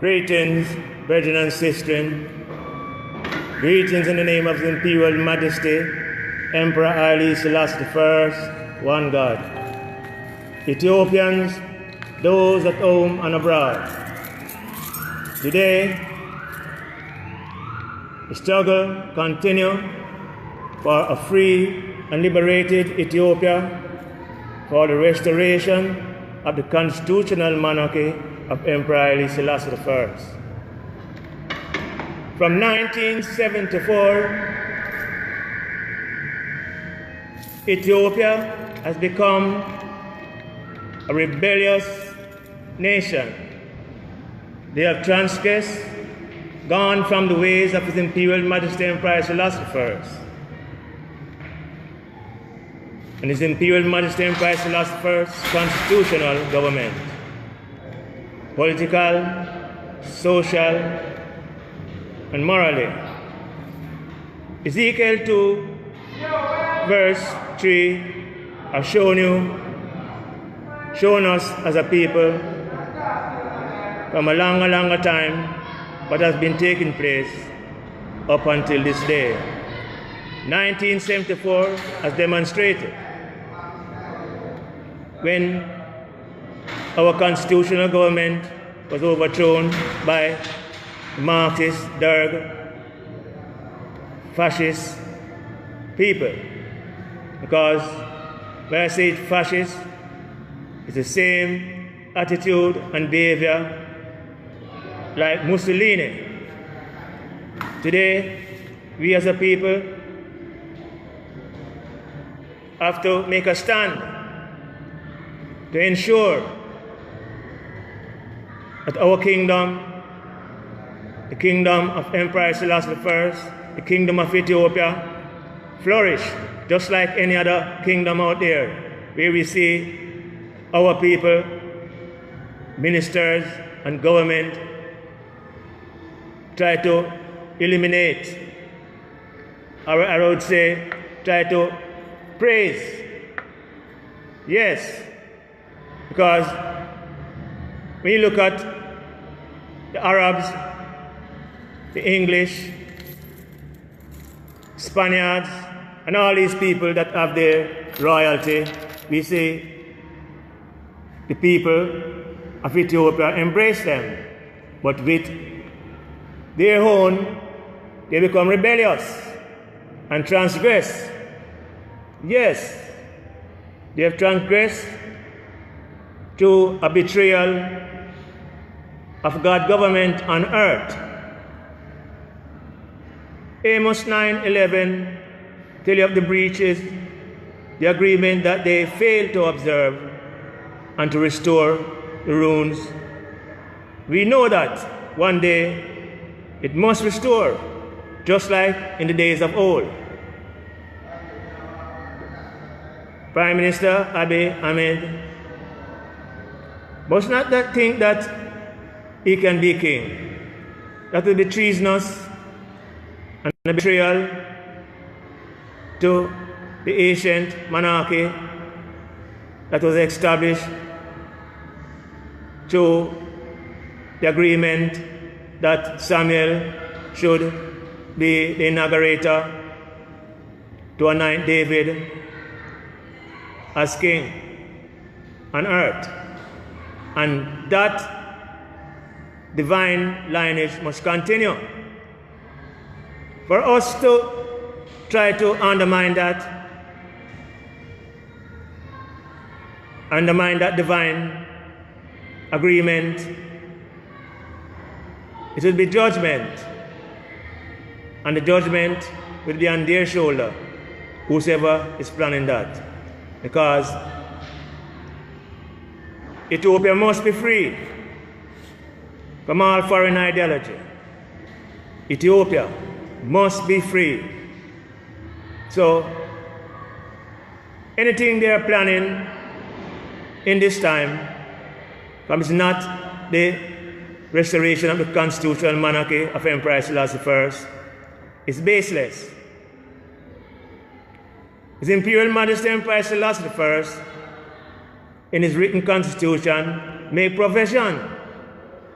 Greetings, brethren and sisters. Greetings in the name of His Imperial Majesty, Emperor Haile Selassie I, one God. Ethiopians, those at home and abroad. Today, the struggle continues for a free and liberated Ethiopia, for the restoration of the constitutional monarchy of Emperor Haile Selassie I. From 1974, Ethiopia has become a rebellious nation. They have transgressed, gone from the ways of His Imperial Majesty Emperor Haile Selassie I. And His Imperial Majesty Emperor Haile Selassie I's constitutional government. Political, social, and morally. Ezekiel 2, verse 3 has shown us as a people from a longer time what has been taking place up until this day. 1974 has demonstrated when our constitutional government was overthrown by Marxist, Derg, fascist people. Because when I say fascist, it's the same attitude and behavior like Mussolini. Today, we as a people have to make a stand to ensure that our kingdom, the kingdom of Emperor Selassie I, the kingdom of Ethiopia, flourish just like any other kingdom out there, where we see our people, ministers, and government try to eliminate, or I would say, try to praise. Yes, because when you look at the Arabs, the English, Spaniards, and all these people that have their royalty, we see the people of Ethiopia embrace them. But with their own, they become rebellious and transgress. Yes, they have transgressed to a betrayal of God's government on earth. Amos 9:11 tell you of the breaches, the agreement that they failed to observe and to restore the ruins. We know that one day it must restore, just like in the days of old. Prime Minister Abiy Ahmed must not think that he can be king. That will be treasonous and a betrayal to the ancient monarchy that was established through the agreement that Samuel should be the inaugurator to anoint David as king on earth. And that divine lineage must continue. For us to try to undermine that divine agreement, it will be judgment. And the judgment will be on their shoulder, whosoever is planning that. Because Ethiopia must be free from all foreign ideology. Ethiopia must be free. So, anything they are planning in this time, it's not the restoration of the constitutional monarchy of Emperor Selassie I, is baseless. His Imperial Majesty Emperor Selassie I, in his written constitution, made provision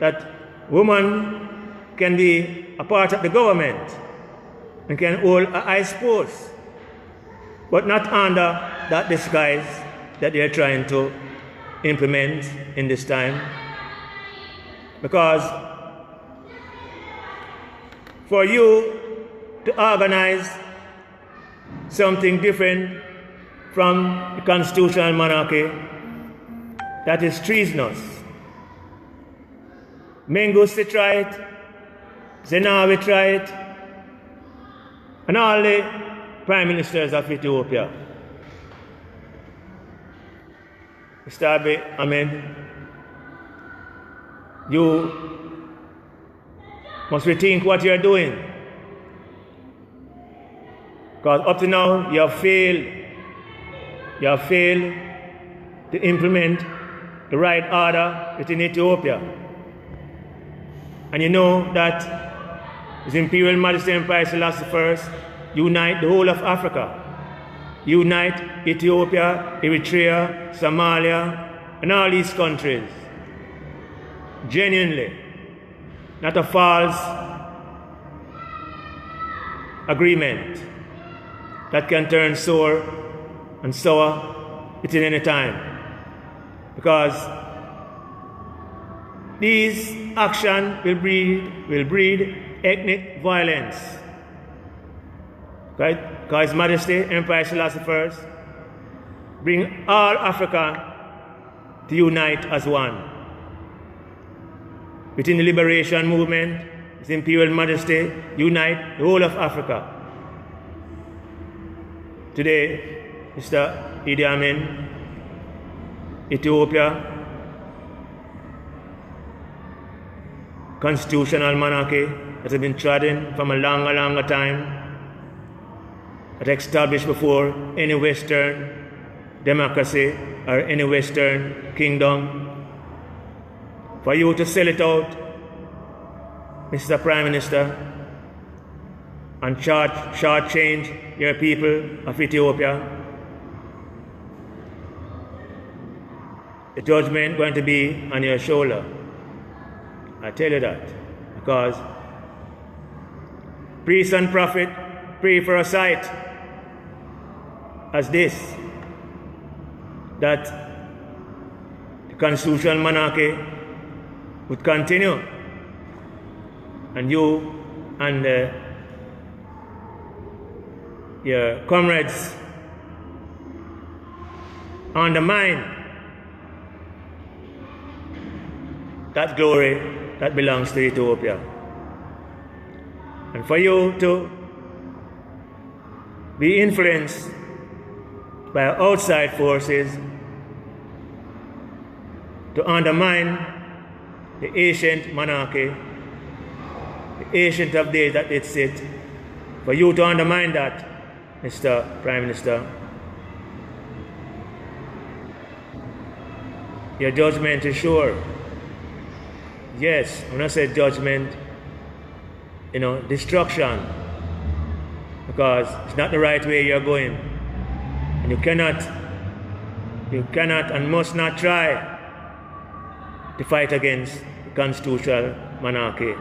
that women can be a part of the government and can hold a high post, but not under that disguise that they are trying to implement in this time. Because for you to organize something different from the constitutional monarchy, that is treasonous. Mengistu try it, Zenawi try it, and all the prime ministers of Ethiopia. Mr. Abiy Ahmed, you must rethink what you are doing. Because up to now, you have failed to implement the right order within Ethiopia. And you know that His Imperial Majesty Emperor Haile Selassie I unite the whole of Africa. Unite Ethiopia, Eritrea, Somalia, and all these countries. Genuinely. Not a false agreement that can turn sour and sour within any time. Because these actions will breed ethnic violence. Right? Because His Majesty Emperor Haile Selassie I bring all Africa to unite as one. Within the liberation movement, His Imperial Majesty unite the whole of Africa. Today, Mr. Idi Amin, Ethiopia, constitutional monarchy that has been trodden from a longer time, that established before any Western democracy or any Western kingdom. For you to sell it out, Mr. Prime Minister, and shortchange your people of Ethiopia, the judgment going to be on your shoulder. I tell you that, because priest and prophet pray for a sight as this, that the constitutional monarchy would continue, and you and your comrades undermine that glory that belongs to Ethiopia. And for you to be influenced by outside forces to undermine the ancient monarchy, the ancient of days that did sit, for you to undermine that, Mr. Prime Minister, your judgment is sure. Yes, when I say judgment, destruction, because it's not the right way you're going. And you cannot and must not try to fight against the constitutional monarchy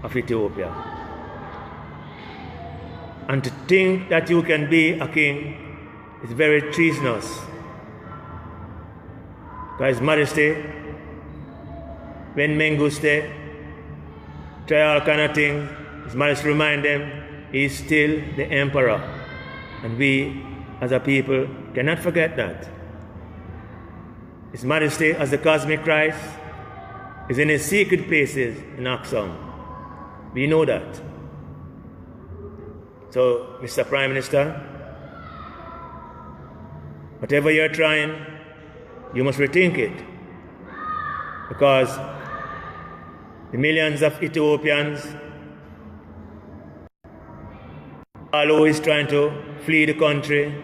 of Ethiopia. And to think that you can be a king is very treasonous. Because His Majesty, when Mengistu try all kind of things, His Majesty remind them he is still the emperor. And we, as a people, cannot forget that. His Majesty, as the cosmic Christ, is in his secret places in Aksum. We know that. So, Mr. Prime Minister, whatever you're trying, you must rethink it. Because the millions of Ethiopians are always trying to flee the country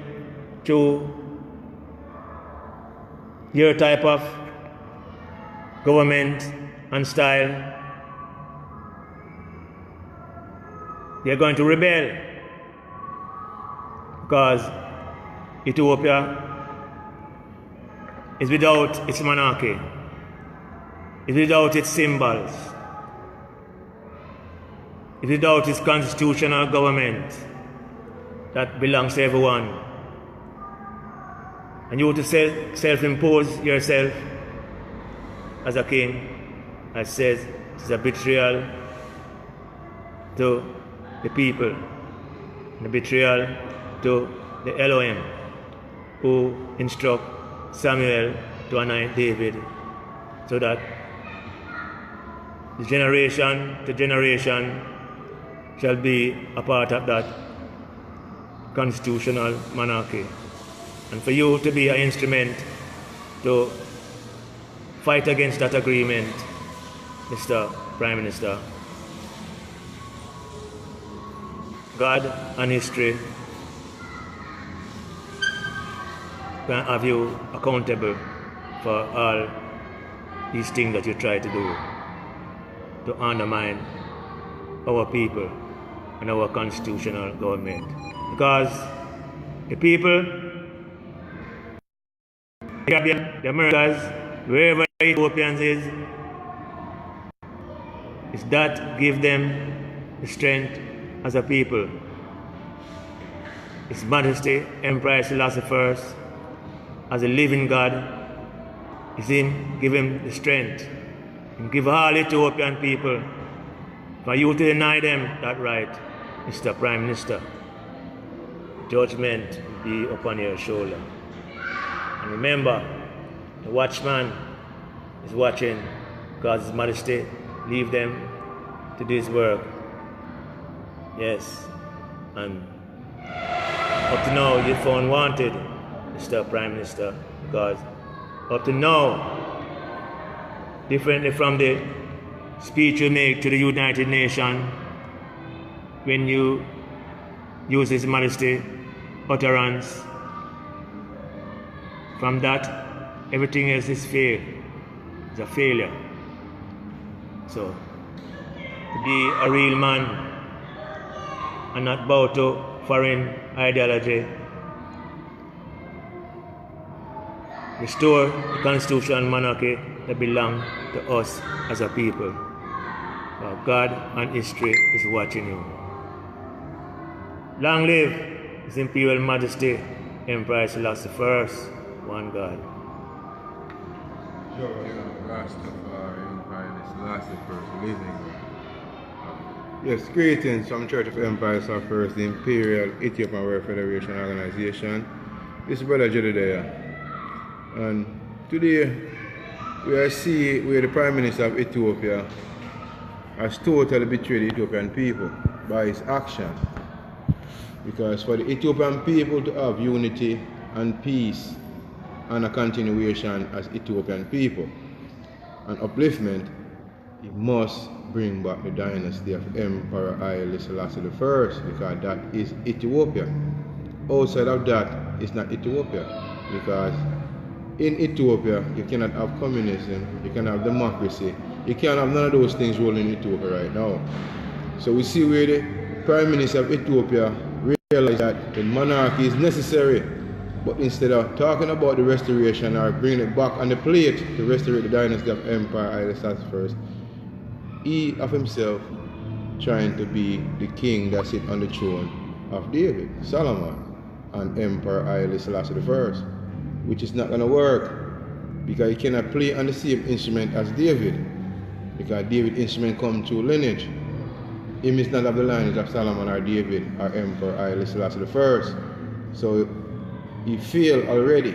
to your type of government and style. They're going to rebel because Ethiopia is without its monarchy. is without its symbols, is without its constitutional government that belongs to everyone. And you to self-impose yourself as a king, as says, it's a betrayal to the people, the betrayal to the Elohim, who instruct Samuel to anoint David, so that the generation to generation shall be a part of that constitutional monarchy. And for you to be an instrument to fight against that agreement, Mr. Prime Minister, God and history can have you accountable for all these things that you try to do to undermine our people and our constitutional government. Because the people, the Caribbean, the Americas, wherever Ethiopians is that give them the strength as a people. His Majesty Emperor Haile Selassie I, as a living God, is in give him the strength and give all Ethiopian people. For you to deny them that right, Mr. Prime Minister, judgment will be upon your shoulder. And remember, the watchman is watching, because His Majesty leave them to do his work. Yes, and up to now you're found wanted, Mr. Prime Minister, because up to now, differently from the speech you make to the United Nations, when you use His Majesty utterance, from that everything else is failed. It's a failure. So, to be a real man and not bow to foreign ideology, restore the constitutional monarchy that belongs to us as a people. God and history is watching you. Long live His Imperial Majesty Emperor Haile Selassie I, one God. Yes, greetings from Church of Empires of First, the Imperial Ethiopian World Federation Organization. This is Brother Jedediah. And today we see where the Prime Minister of Ethiopia has totally betrayed the Ethiopian people by his action. Because for the Ethiopian people to have unity and peace and a continuation as Ethiopian people and upliftment, he must bring back the dynasty of Emperor Haile Selassie I, because that is Ethiopia. Outside of that, it's not Ethiopia, because in Ethiopia you cannot have communism, you cannot have democracy, you can't have none of those things rolling in Ethiopia right now. So we see where the Prime Minister of Ethiopia realized that the monarchy is necessary, but instead of talking about the restoration or bringing it back on the plate to restore the dynasty of Emperor Haile Selassie I, he of himself trying to be the king that sits on the throne of David, Solomon, and Emperor Haile Selassie I, which is not going to work, because he cannot play on the same instrument as David, because David's instrument comes through lineage. He is not of the lineage of Solomon or David or Emperor Haile Selassie I. So he failed already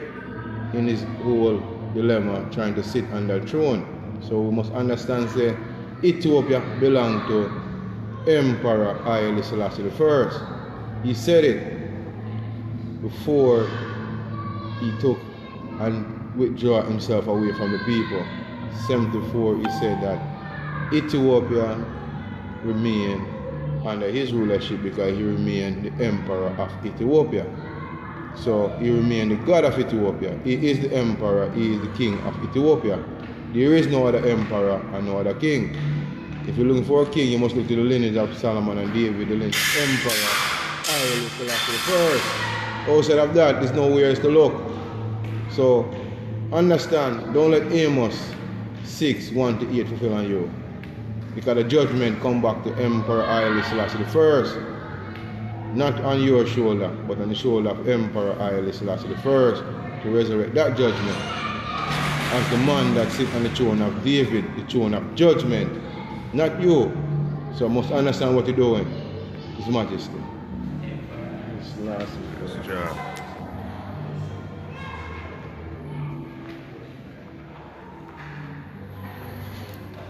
in his whole dilemma trying to sit on the throne. So we must understand that Ethiopia belonged to Emperor Haile Selassie I. He said it before he took and withdrew himself away from the people. 74, he said that Ethiopia remained under his rulership because he remained the emperor of Ethiopia. So he remained the God of Ethiopia. He is the emperor, he is the king of Ethiopia. There is no other emperor and no other king. If you're looking for a king, you must look to the lineage of Solomon and David, the lineage of Emperor Haile Selassie I. Outside of that, there's nowhere else to look. So understand, don't let Amos 6, 1 to 8 fulfill on you. Because the judgment come back to Emperor Haile Selassie the first. Not on your shoulder, but on the shoulder of Emperor Haile Selassie the first, to resurrect that judgment. As the man that sits on the throne of David, the throne of judgment, not you. So you must understand what you're doing. His Majesty. Good job.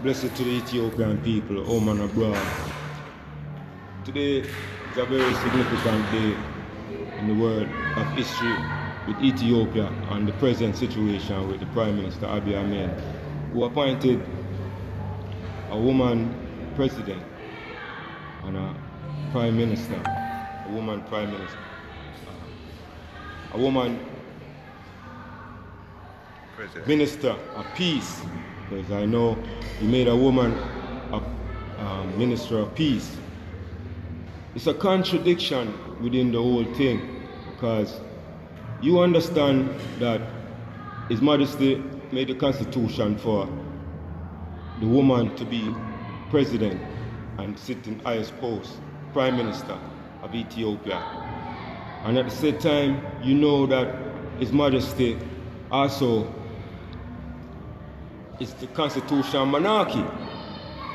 Blessed to the Ethiopian people, home and abroad. Today is a very significant day in the world of history with Ethiopia and the present situation with the Prime Minister Abiy Ahmed, who appointed a woman president and a prime minister, a woman prime minister, a woman President. minister of peace, because I know he made a woman a minister of peace. It's a contradiction within the whole thing, because you understand that His Majesty made the constitution for the woman to be president and sit in highest post, prime minister of Ethiopia. And at the same time, you know that His Majesty also is the constitutional monarchy,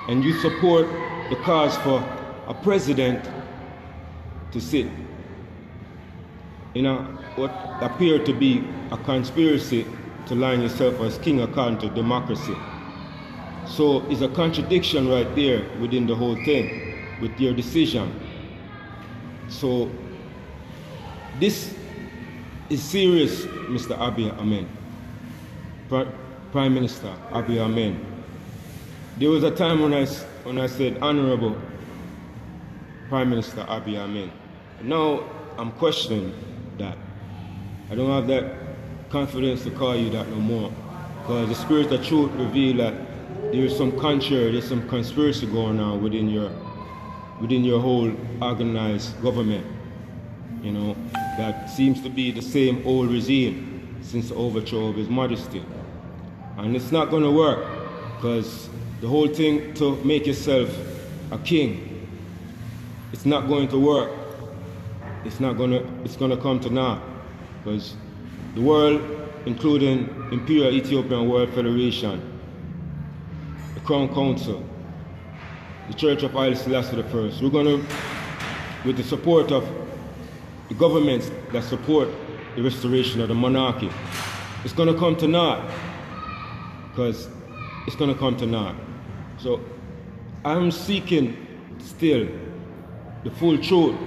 and you support the cause for a president to sit in what appeared to be a conspiracy to line yourself as king according to democracy. So it's a contradiction right there within the whole thing with your decision. So this is serious, Mr. Abiy Ahmed, Prime Minister Abiy Ahmed. There was a time when I said Honorable Prime Minister Abiy Ahmed. Now I'm questioning that. I don't have that confidence to call you that no more, because the Spirit of Truth revealed that there's some there's some conspiracy going on within your whole organized government. You know, that seems to be the same old regime since the overthrow of His Majesty. And it's not going to work, because the whole thing to make yourself a king, it's not going to work. It's going to come to naught, because the world, including Imperial Ethiopian World Federation, the Crown Council, the Church of Haile Selassie I, we're going to, with the support of the governments that support the restoration of the monarchy, it's going to come to naught, because it's going to come to naught. So I'm seeking still the full truth,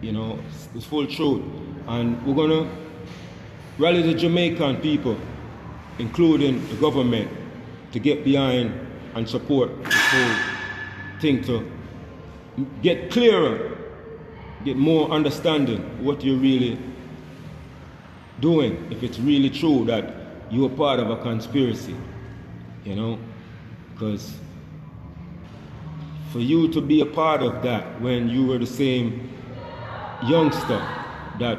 you know, the full truth. And we're going to rally the Jamaican people, including the government, to get behind and support this whole thing, to get clearer, get more understanding what you're really doing, if it's really true that you're part of a conspiracy, you know, because for you to be a part of that when you were the same youngster that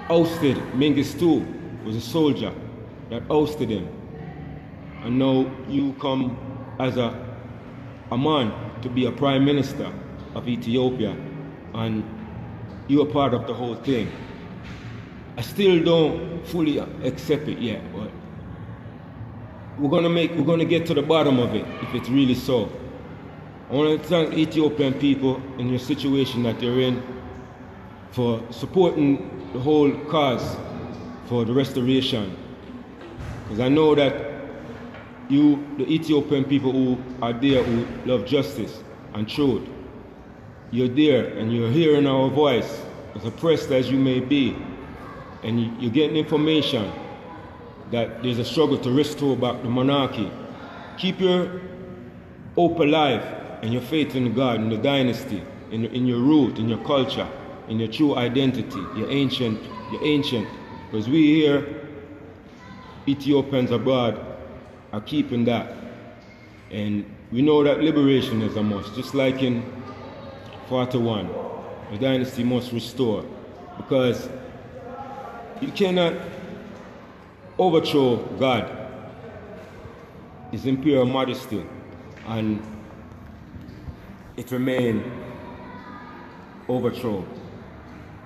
ousted Mengistu, was a soldier that ousted him, and now you come as a man to be a prime minister of Ethiopia, and you are part of the whole thing. I still don't fully accept it yet, but we're gonna get to the bottom of it if it's really so. I want to thank Ethiopian people in your situation that you're in for supporting the whole cause for the restoration, because I know that you, the Ethiopian people who are there, who love justice and truth, you're there and you're hearing our voice, as oppressed as you may be, and you're getting information that there's a struggle to restore back the monarchy. Keep your hope alive and your faith in God, in the dynasty, in your root, in your culture, in your true identity, your ancient, because we here, Ethiopians abroad, are keeping that. And we know that liberation is a must, just like in 41, the dynasty must restore, because you cannot overthrow God, His imperial majesty, and it remain overthrown.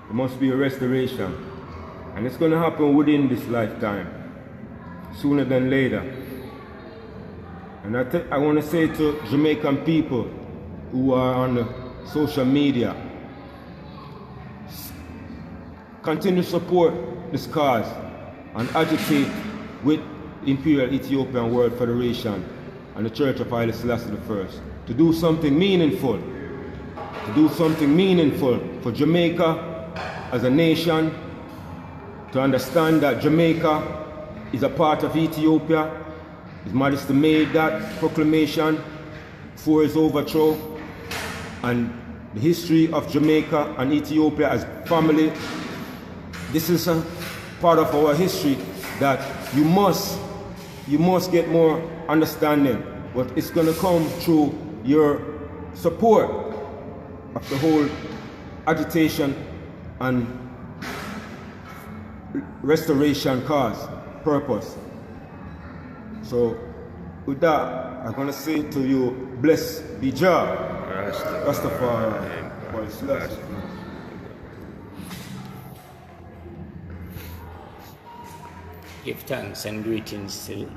There must be a restoration, and it's going to happen within this lifetime, sooner than later. And I want to say to Jamaican people who are on the social media, continue to support this cause and agitate with Imperial Ethiopian World Federation and the Church of Haile Selassie I to do something meaningful, for Jamaica as a nation, to understand that Jamaica is a part of Ethiopia. His Majesty made that proclamation for his overthrow, and the history of Jamaica and Ethiopia as family, this is a part of our history that you must get more understanding, but it's going to come through your support of the whole agitation and restoration cause, purpose. So with that, I'm going to say to you, bless be Jah, Rastafari, Haile Selassie. Give thanks and greetings to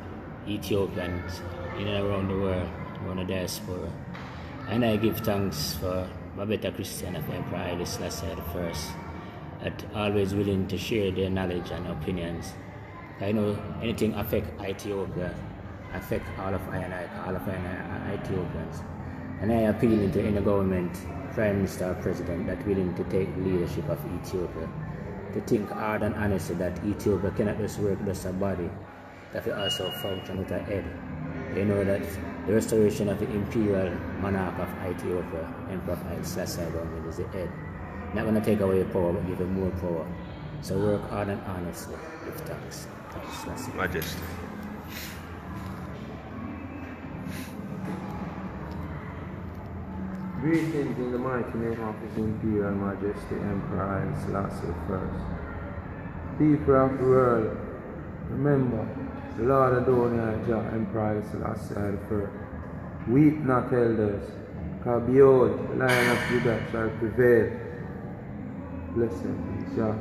Ethiopians in and around the world, around the diaspora. And I give thanks for my better Christian of Emperor Haile Selassie I, that always willing to share their knowledge and opinions. I know anything affect Ethiopia, affect all of Ethiopians. And I appeal to any government, Prime Minister or President that willing to take leadership of Ethiopia, to think hard and honestly that Ethiopia cannot just work just a body, that will also function with a head. They know that the restoration of the imperial monarch of Ethiopia, Emperor Haile Selassie I, is the head. Not going to take away power, but give him more power. So work hard and honestly. Give thanks. Thanks, Majesty. Greetings in the mighty name of His Imperial Majesty Emperor Haile Selassie I. People of the world, remember the Lord Adonai Jah, Emperor Haile Selassie I. Weep not, elders, for behold, the Lion of Judah shall prevail. Blessed be Jah.